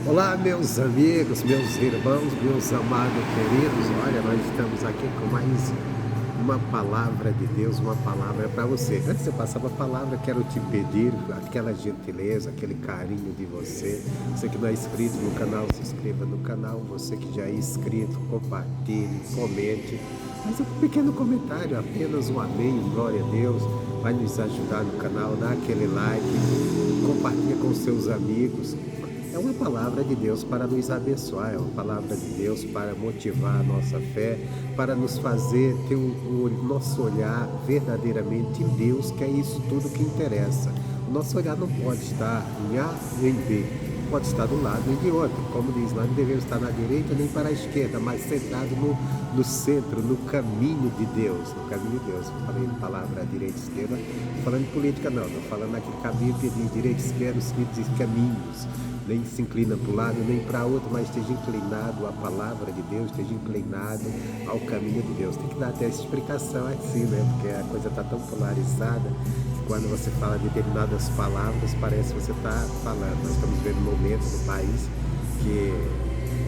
Olá, meus amigos, meus irmãos, meus amados queridos. Olha, nós estamos aqui com mais uma palavra de Deus, uma palavra para você. Antes de eu passar uma palavra, quero te pedir aquela gentileza, aquele carinho de você. Você que não é inscrito no canal, se inscreva no canal. Você que já é inscrito, compartilhe, comente. Mas um pequeno comentário, apenas um amém, glória a Deus. Vai nos ajudar no canal, dá aquele like, compartilha com seus amigos. É uma palavra de Deus para nos abençoar, é uma palavra de Deus para motivar a nossa fé, para nos fazer ter o nosso olhar verdadeiramente em Deus, que é isso tudo que interessa. O nosso olhar não pode estar em A nem em B, pode estar de um lado nem de outro. Como diz, nós não devemos estar na direita nem para a esquerda, mas sentado no centro, no caminho de Deus. No caminho de Deus. Falei de palavra direita e esquerda, não falando de política não, estou falando aqui caminho de direita e esquerda, os caminhos. Nem se inclina para um lado nem para outro, mas esteja inclinado à palavra de Deus, esteja inclinado ao caminho de Deus. Tem que dar até essa explicação assim, né? Porque a coisa está tão polarizada que quando você fala determinadas palavras, parece que você está falando. Nós estamos vendo um momento no país que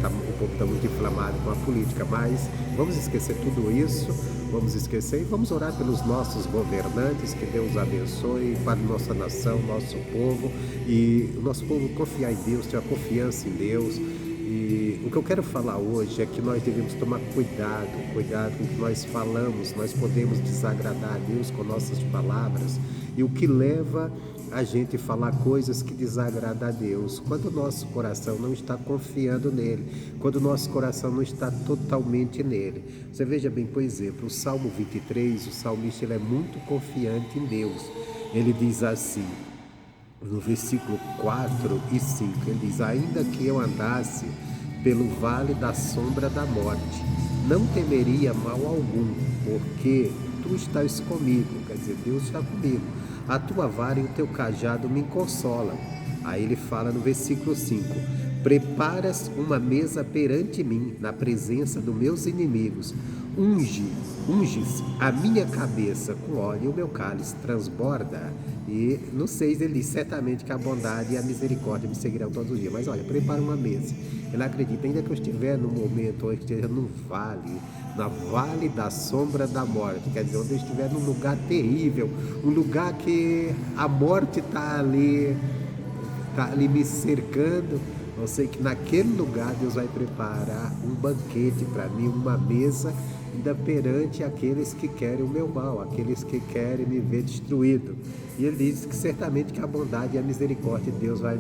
o povo está muito inflamado com a política, mas vamos esquecer tudo isso, vamos esquecer e vamos orar pelos nossos governantes, que Deus abençoe para a nossa nação, nosso povo, e o nosso povo confiar em Deus, ter a confiança em Deus. E o que eu quero falar hoje é que nós devemos tomar cuidado com o que nós falamos. Nós podemos desagradar a Deus com nossas palavras, e o que leva a gente falar coisas que desagradam a Deus, quando o nosso coração não está confiando nele, quando o nosso coração não está totalmente nele. Você veja bem, por exemplo, o Salmo 23, o salmista ele é muito confiante em Deus. Ele diz assim, no versículo 4 e 5, ele diz: ainda que eu andasse pelo vale da sombra da morte, não temeria mal algum, porque tu estás comigo. Quer dizer, Deus está comigo. A tua vara e o teu cajado me consolam. Aí ele fala no versículo 5: preparas uma mesa perante mim, na presença dos meus inimigos. Unges a minha cabeça com óleo e o meu cálice transborda. E no 6 ele diz: certamente que a bondade e a misericórdia me seguirão todos os dias. Mas olha, prepara uma mesa. Ele acredita, ainda que eu estiver no momento, ou eu esteja no vale, na vale da sombra da morte, quer dizer, onde eu estiver num lugar terrível, um lugar que a morte está ali me cercando, eu sei que naquele lugar Deus vai preparar um banquete para mim, uma mesa, ainda perante aqueles que querem o meu mal, aqueles que querem me ver destruído. E ele diz que certamente que a bondade e a misericórdia de Deus vai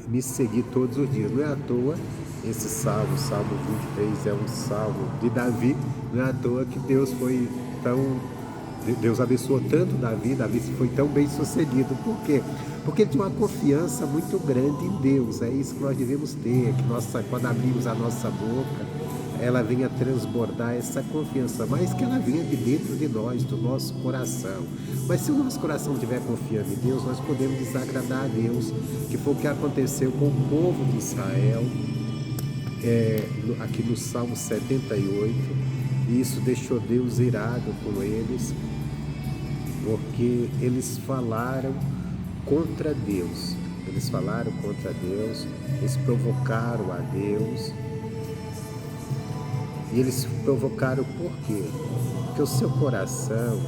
me seguir todos os dias. Não é à toa esse salmo, Salmo 23, é um salmo de Davi. Não é à toa que Deus abençoou tanto Davi foi tão bem sucedido. Por quê? Porque ele tinha uma confiança muito grande em Deus. É isso que nós devemos ter, que quando abrimos a nossa boca, ela venha transbordar essa confiança, mas que ela venha de dentro de nós, do nosso coração. Mas se o nosso coração estiver confiando em Deus, nós podemos desagradar a Deus, que foi o que aconteceu com o povo de Israel, aqui no Salmo 78, e isso deixou Deus irado com eles, porque eles falaram contra Deus, eles provocaram a Deus. E eles provocaram por quê? Porque o seu coração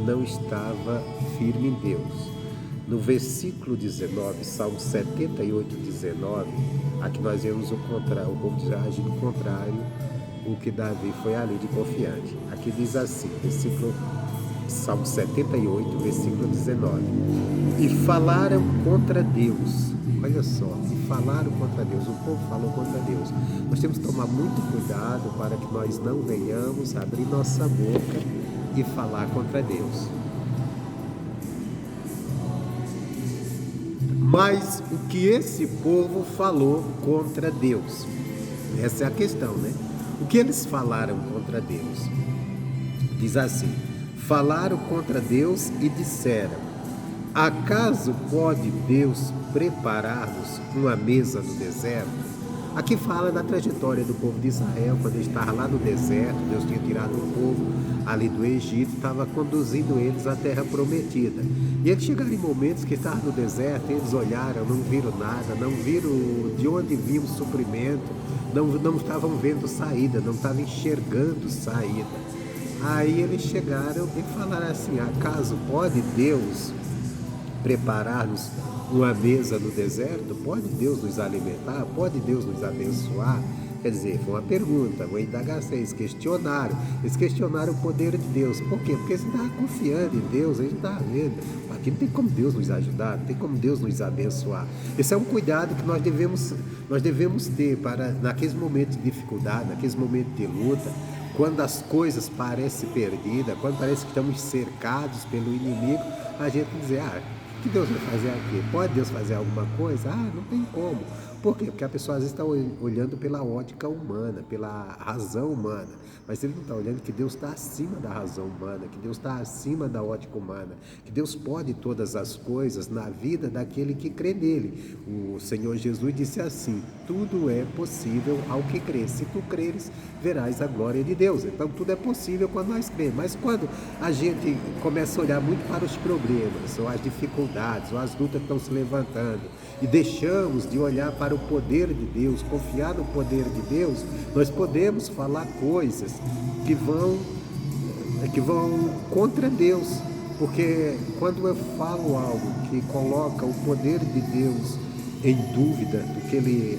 não estava firme em Deus. No versículo 19, Salmo 78, 19, aqui nós vemos o povo agindo contrário o que Davi foi ali de confiante. Aqui diz assim, Salmo 78, versículo 19: e falaram contra Deus. Olha só, e falaram contra Deus, o povo falou contra Deus. Nós temos que tomar muito cuidado para que nós não venhamos abrir nossa boca e falar contra Deus. Mas o que esse povo falou contra Deus? Essa é a questão, né? O que eles falaram contra Deus? Diz assim: falaram contra Deus e disseram: acaso pode Deus preparar-nos uma mesa no deserto? Aqui fala da trajetória do povo de Israel, quando ele estava lá no deserto. Deus tinha tirado o povo ali do Egito, estava conduzindo eles à terra prometida. E eles chegaram em momentos que estavam no deserto, eles olharam, não viram nada, não viram de onde vinha o suprimento, não estavam vendo saída, não estavam enxergando saída. Aí eles chegaram e falaram assim: acaso pode Deus preparar-nos uma mesa no deserto? Pode Deus nos alimentar? Pode Deus nos abençoar? Quer dizer, foi uma pergunta, uma indagação. Eles questionaram o poder de Deus. Por quê? Porque eles estavam confiando em Deus, eles estavam vendo. Aqui não tem como Deus nos ajudar, não tem como Deus nos abençoar. Esse é um cuidado que nós devemos ter para, naqueles momentos de dificuldade, naqueles momentos de luta, quando as coisas parecem perdidas, quando parece que estamos cercados pelo inimigo, a gente dizer: o que Deus vai fazer aqui? Pode Deus fazer alguma coisa? Não tem como. Por quê? Porque a pessoa às vezes está olhando pela ótica humana, pela razão humana, mas ele não está olhando que Deus está acima da razão humana, que Deus está acima da ótica humana, que Deus pode todas as coisas na vida daquele que crê nele. O Senhor Jesus disse assim: tudo é possível ao que crê. Se tu creres, verás a glória de Deus. Então tudo é possível quando nós cremos. Mas quando a gente começa a olhar muito para os problemas, ou as dificuldades, ou as lutas que estão se levantando, e deixamos de olhar para o poder de Deus, confiar no poder de Deus, nós podemos falar coisas que vão contra Deus. Porque quando eu falo algo que coloca o poder de Deus em dúvida,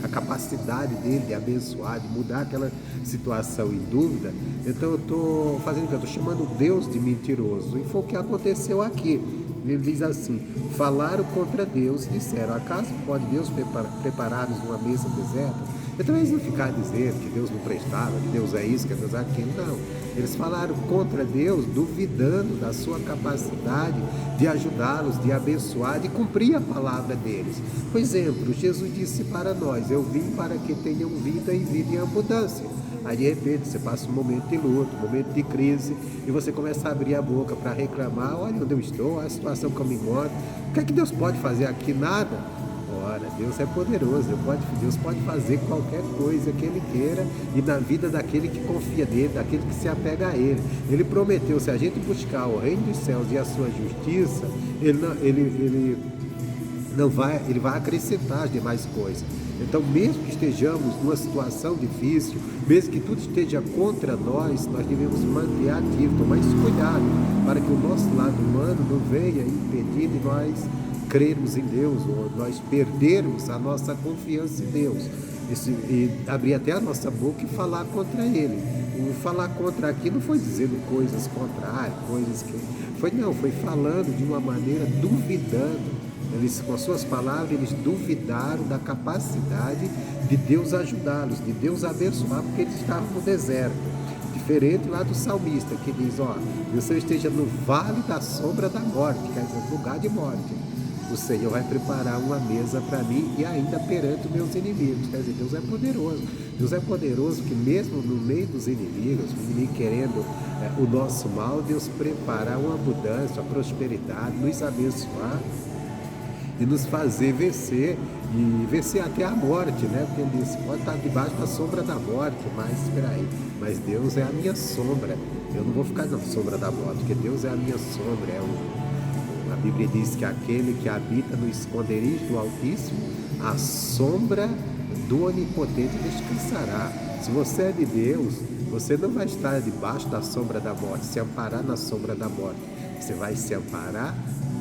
a capacidade dele de abençoar, de mudar aquela situação em dúvida, então eu estou fazendo o que? Eu estou chamando Deus de mentiroso. E foi o que aconteceu aqui. Ele diz assim: falaram contra Deus e disseram: acaso pode Deus preparar-nos uma mesa deserta? Então eles não ficaram dizendo que Deus não prestava, que Deus é isso, que Deus é aquilo, não. Eles falaram contra Deus, duvidando da sua capacidade de ajudá-los, de abençoar, de cumprir a palavra deles. Por exemplo, Jesus disse para nós: eu vim para que tenham vida e vida em abundância. Aí de repente você passa um momento de luto, um momento de crise, e você começa a abrir a boca para reclamar: olha onde eu estou, olha a situação que eu me encontro, o que é que Deus pode fazer aqui? Nada. Ora, Deus é poderoso, Deus pode fazer qualquer coisa que Ele queira, e na vida daquele que confia nele, daquele que se apega a Ele. Ele prometeu: se a gente buscar o reino dos céus e a sua justiça, Ele vai acrescentar as demais coisas. Então, mesmo que estejamos numa situação difícil, mesmo que tudo esteja contra nós devemos manter ativo, tomar esse cuidado, para que o nosso lado humano não venha impedir de nós crermos em Deus, ou nós perdermos a nossa confiança em Deus, e abrir até a nossa boca e falar contra Ele. O falar contra aqui não foi dizendo coisas contrárias, foi falando de uma maneira duvidando. Eles, com as suas palavras, eles duvidaram da capacidade de Deus ajudá-los, de Deus abençoar, porque eles estavam no deserto. Diferente lá do salmista, que diz: você esteja no vale da sombra da morte, quer dizer, lugar de morte. O Senhor vai preparar uma mesa para mim e ainda perante os meus inimigos. Quer dizer, Deus é poderoso. Deus é poderoso que mesmo no meio dos inimigos, o inimigo querendo o nosso mal, Deus preparar uma abundância, uma prosperidade, nos abençoar e nos fazer vencer, e vencer até a morte, né? Porque ele disse: pode estar debaixo da sombra da morte, mas espera aí, mas Deus é a minha sombra. Eu não vou ficar na sombra da morte, porque Deus é a minha sombra. A Bíblia diz que aquele que habita no esconderijo do Altíssimo, a sombra do Onipotente descansará. Se você é de Deus, você não vai estar debaixo da sombra da morte, se amparar na sombra da morte. Você vai se amparar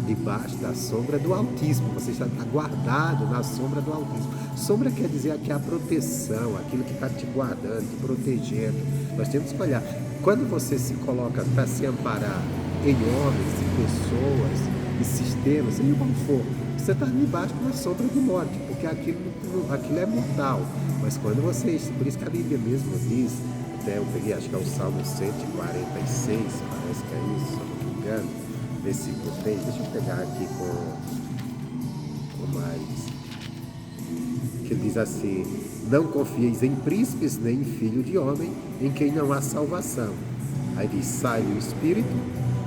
debaixo da sombra do Altíssimo. Você está guardado na sombra do Altíssimo. Sombra quer dizer aqui a proteção, aquilo que está te guardando, te protegendo. Nós temos que olhar. Quando você se coloca para se amparar em homens, em pessoas, em sistemas, seja como for, você está debaixo de uma sombra de morte, porque aquilo é mortal. Mas quando você, por isso que a Bíblia mesmo diz, até eu peguei, acho que é o Salmo 146, parece que é isso, se eu não me engano, versículo 3, deixa eu pegar aqui com mais, que ele diz assim: não confieis em príncipes nem em filho de homem, em quem não há salvação. Aí diz: sai o espírito,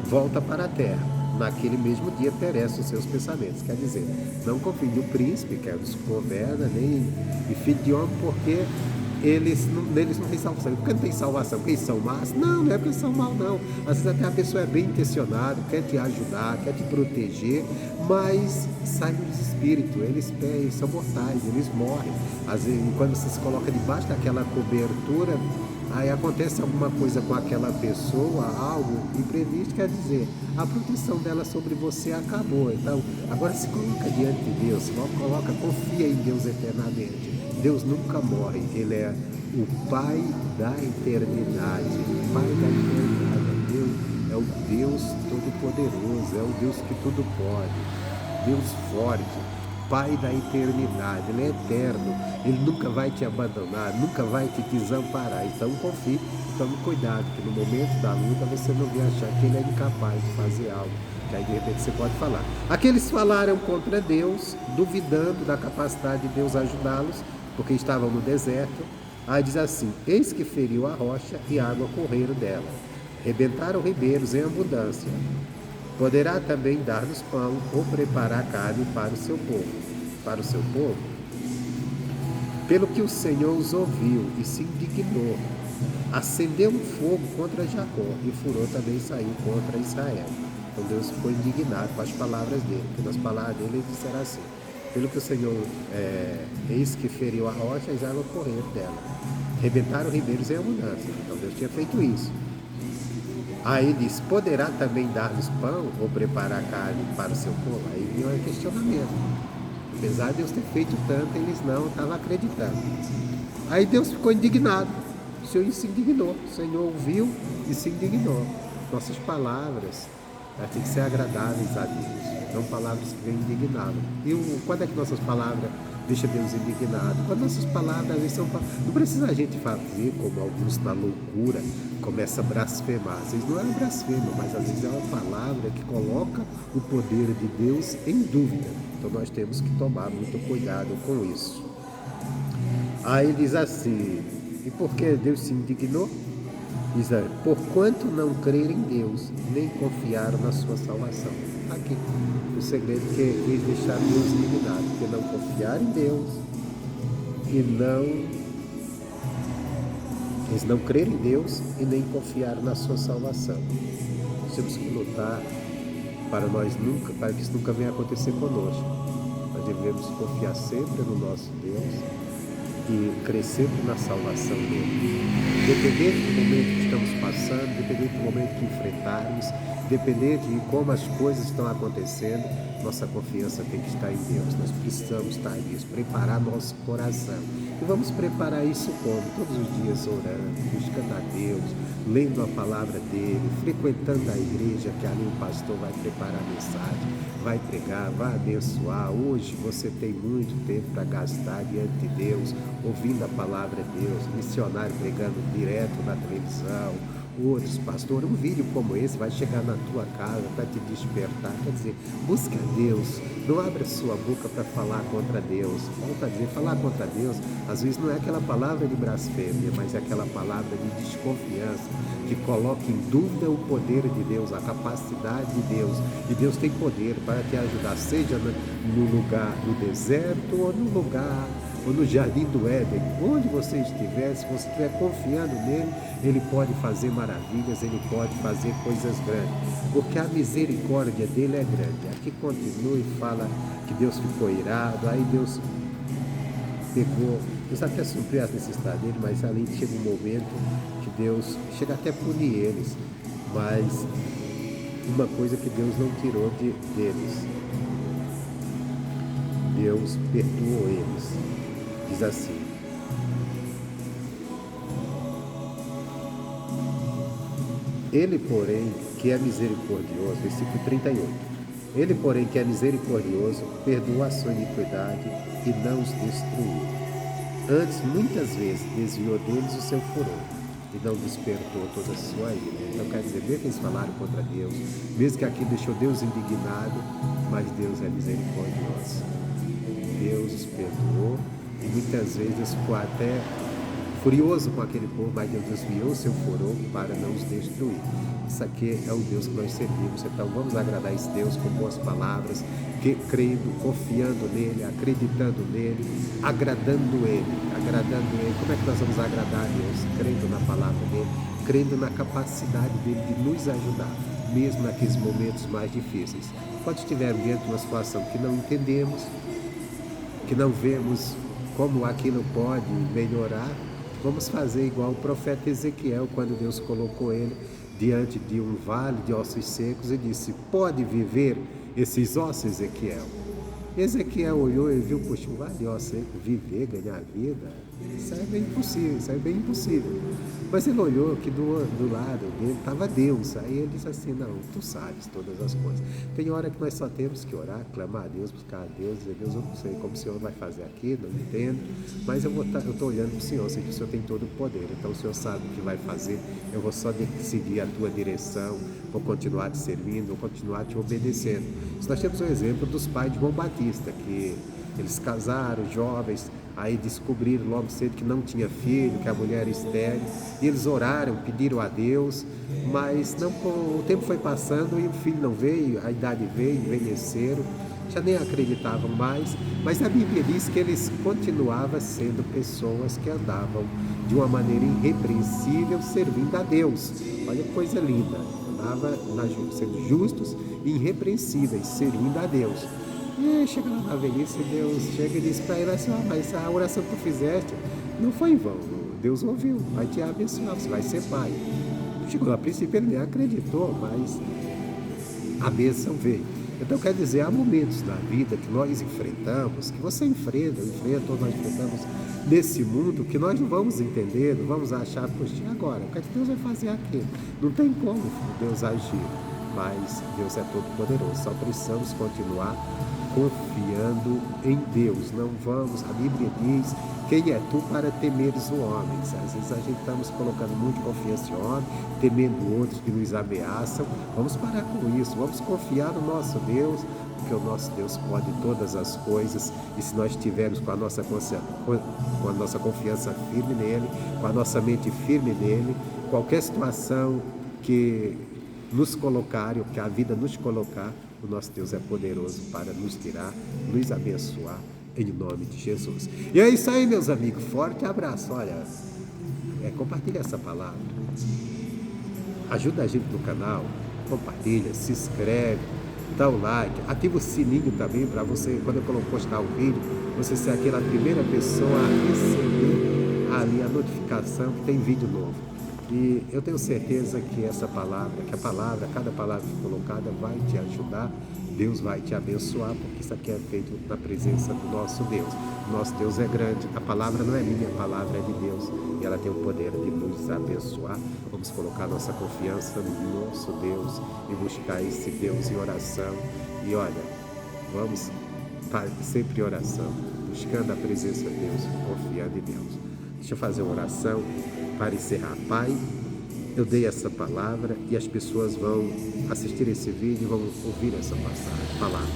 volta para a terra. naquele mesmo dia perecem os seus pensamentos. Quer dizer, não confie no príncipe, que nos governa, nem em filho de homem, porque neles não tem salvação. Porque não tem salvação? Porque eles são más? Não é porque são mal, não. Às vezes até a pessoa é bem intencionada, quer te ajudar, quer te proteger, mas sai do espírito. Eles são mortais, eles morrem. Às vezes, quando você se coloca debaixo daquela cobertura, aí acontece alguma coisa com aquela pessoa, algo imprevisto, quer dizer, a proteção dela sobre você acabou. Então, agora se coloca diante de Deus, confia em Deus eternamente. Deus nunca morre, Ele é o Pai da eternidade. O Pai da eternidade, Deus é o Deus Todo-Poderoso, é o Deus que tudo pode, Deus forte, Pai da eternidade, Ele é eterno, Ele nunca vai te abandonar, nunca vai te desamparar. Então confie, tome cuidado, que no momento da luta você não vai achar que Ele é incapaz de fazer algo, que aí de repente você pode falar. Aqueles falaram contra Deus, duvidando da capacidade de Deus ajudá-los, porque estavam no deserto. Aí diz assim: eis que feriu a rocha e água correram dela, rebentaram ribeiros em abundância. Poderá também dar-nos pão ou preparar carne para o seu povo. Para o seu povo. Pelo que o Senhor os ouviu e se indignou, acendeu um fogo contra Jacó e furor também saiu contra Israel. Então Deus ficou indignado com as palavras dele, porque nas palavras dele ele disseram assim: pelo que o Senhor, eis que feriu a rocha, as águas correram dela, rebentaram ribeiros em abundância. Então Deus tinha feito isso. Aí diz: poderá também dar-nos pão ou preparar carne para o seu povo? Aí vinha um questionamento. Apesar de Deus ter feito tanto, eles não estavam acreditando. Aí Deus ficou indignado. O Senhor se indignou. O Senhor ouviu e se indignou. Nossas palavras têm que ser agradáveis a Deus, não palavras que vêm indignadas. E quando é que nossas palavras deixam Deus indignado? Quando nossas palavras são... Não precisa a gente fazer como alguns na loucura começam a blasfemar. Às vezes não é uma blasfema, mas às vezes é uma palavra que coloca o poder de Deus em dúvida. Então nós temos que tomar muito cuidado com isso. Aí diz assim: e por que Deus se indignou? Diz: porquanto não creram em Deus, nem confiaram na sua salvação. Aqui, o segredo que eles deixaram Deus indignado, porque não confiaram em Deus eles não creram em Deus e nem confiaram na sua salvação. Nós temos que lutar para que isso nunca venha acontecer conosco. Nós devemos confiar sempre no nosso Deus e crescer na salvação dele. Independente do momento que estamos passando, independente do momento que enfrentarmos, independente de como as coisas estão acontecendo, nossa confiança tem que estar em Deus. Nós precisamos estar em Deus, preparar nosso coração. E vamos preparar isso como? Todos os dias orando, buscando a Deus, lendo a palavra dele, frequentando a igreja, que ali o pastor vai preparar a mensagem, vai pregar, vai abençoar. Hoje você tem muito tempo para gastar diante de Deus, ouvindo a palavra de Deus, missionário pregando direto na televisão, outros pastores. Um vídeo como esse vai chegar na tua casa para te despertar. Quer dizer, busca a Deus, não abra sua boca para falar contra Deus. Volta a dizer, falar contra Deus às vezes não é aquela palavra de blasfêmia, mas é aquela palavra de desconfiança, que coloca em dúvida o poder de Deus, a capacidade de Deus. E Deus tem poder para te ajudar, seja no lugar do deserto ou no lugar, ou no jardim do Éden, onde você estiver. Se você estiver confiando nele, ele pode fazer maravilhas, ele pode fazer coisas grandes, porque a misericórdia dele é grande. Aqui continua e fala que Deus ficou irado, aí Deus até supriu as necessidades dele, mas ali chega um momento que Deus chega até a punir eles, mas uma coisa que Deus não tirou deles, Deus perdoou eles. Diz assim: ele, porém, que é misericordioso, versículo 38, ele, porém, que é misericordioso, perdoa a sua iniquidade e não os destruiu. Antes, muitas vezes, desviou deles o seu furor e não despertou toda a sua ira. Então, quer dizer, mesmo que eles falaram contra Deus, mesmo que aquilo deixou Deus indignado, mas Deus é misericordioso. Deus os perdoou e muitas vezes ficou até furioso com aquele povo, mas Deus desviou seu furor para não os destruir. Isso aqui é o Deus que nós servimos. Então vamos agradar esse Deus com boas palavras, crendo, confiando nele, acreditando nele, agradando ele. Como é que nós vamos agradar a Deus? Crendo na palavra dele, crendo na capacidade dele de nos ajudar, mesmo naqueles momentos mais difíceis. Quando estivermos diante de uma situação que não entendemos, que não vemos como aquilo pode melhorar, vamos fazer igual o profeta Ezequiel, quando Deus colocou ele diante de um vale de ossos secos e disse: pode viver esses ossos, Ezequiel? Ezequiel olhou e viu: poxa, um vale de ossos secos, viver, ganhar vida, isso é bem impossível. Mas ele olhou que do lado dele estava Deus. Aí ele disse assim: não, tu sabes todas as coisas. Tem hora que nós só temos que orar, clamar a Deus, buscar a Deus, dizer: Deus, eu não sei como o Senhor vai fazer aqui, não entendo, mas eu estou olhando para o Senhor, sei que o Senhor tem todo o poder, então o Senhor sabe o que vai fazer, eu vou só seguir a tua direção, vou continuar te servindo, vou continuar te obedecendo. Nós temos o exemplo dos pais de João Batista, que eles casaram, jovens, aí descobriram logo cedo que não tinha filho, que a mulher era estéril, e eles oraram, pediram a Deus, mas não, o tempo foi passando e o filho não veio, a idade veio, envelheceram, já nem acreditavam mais, mas a Bíblia diz que eles continuavam sendo pessoas que andavam de uma maneira irrepreensível, servindo a Deus. Olha que coisa linda, andavam sendo justos e irrepreensíveis, servindo a Deus. E chegando na velhice, Deus chega e diz para ele assim: mas a oração que tu fizeste não foi em vão, Deus ouviu, vai te abençoar, você vai ser pai. Chegou a princípio, ele nem acreditou, mas a bênção veio. Então quer dizer, há momentos na vida que nós enfrentamos, que você enfrenta, ou nós enfrentamos nesse mundo, que nós não vamos entender, não vamos achar: poxa, agora, o que é que Deus vai fazer aqui? Não tem como Deus agir, mas Deus é todo poderoso, só precisamos continuar confiando em Deus. Não vamos, a Bíblia diz: quem é tu para temeres o homem? Às vezes a gente estamos colocando muita confiança em homem, temendo outros que nos ameaçam. Vamos parar com isso, vamos confiar no nosso Deus, porque o nosso Deus pode todas as coisas, e se nós estivermos com a nossa confiança firme nele, com a nossa mente firme nele, qualquer situação que nos colocarem, ou que a vida nos colocar, o nosso Deus é poderoso para nos tirar, nos abençoar, em nome de Jesus. E é isso aí, meus amigos, forte abraço. Olha, compartilha essa palavra, ajuda a gente no canal, compartilha, se inscreve, dá o like, ativa o sininho também para você, quando eu postar o vídeo, você ser aquela primeira pessoa a receber ali a notificação que tem vídeo novo. E eu tenho certeza que cada palavra colocada vai te ajudar, Deus vai te abençoar, porque isso aqui é feito na presença do nosso Deus. Nosso Deus é grande, a palavra não é minha, a palavra é de Deus, e ela tem o poder de nos abençoar. Vamos colocar nossa confiança no nosso Deus e buscar esse Deus em oração. E olha, vamos sempre em oração, buscando a presença de Deus, confiando em Deus. Deixa eu fazer uma oração para encerrar. Pai, eu dei essa palavra e as pessoas vão assistir esse vídeo e vão ouvir essa palavra.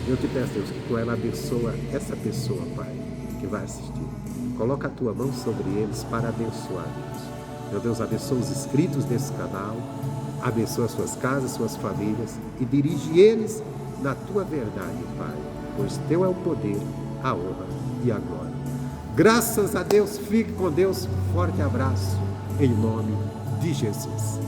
Eu te peço, Deus, que tu ela abençoa essa pessoa, Pai, que vai assistir. Coloca a tua mão sobre eles para abençoar, Deus. Meu Deus, abençoa os inscritos desse canal, abençoa suas casas, suas famílias e dirige eles na tua verdade, Pai, pois teu é o poder, a honra e a glória. Graças a Deus, fique com Deus, forte abraço, em nome de Jesus.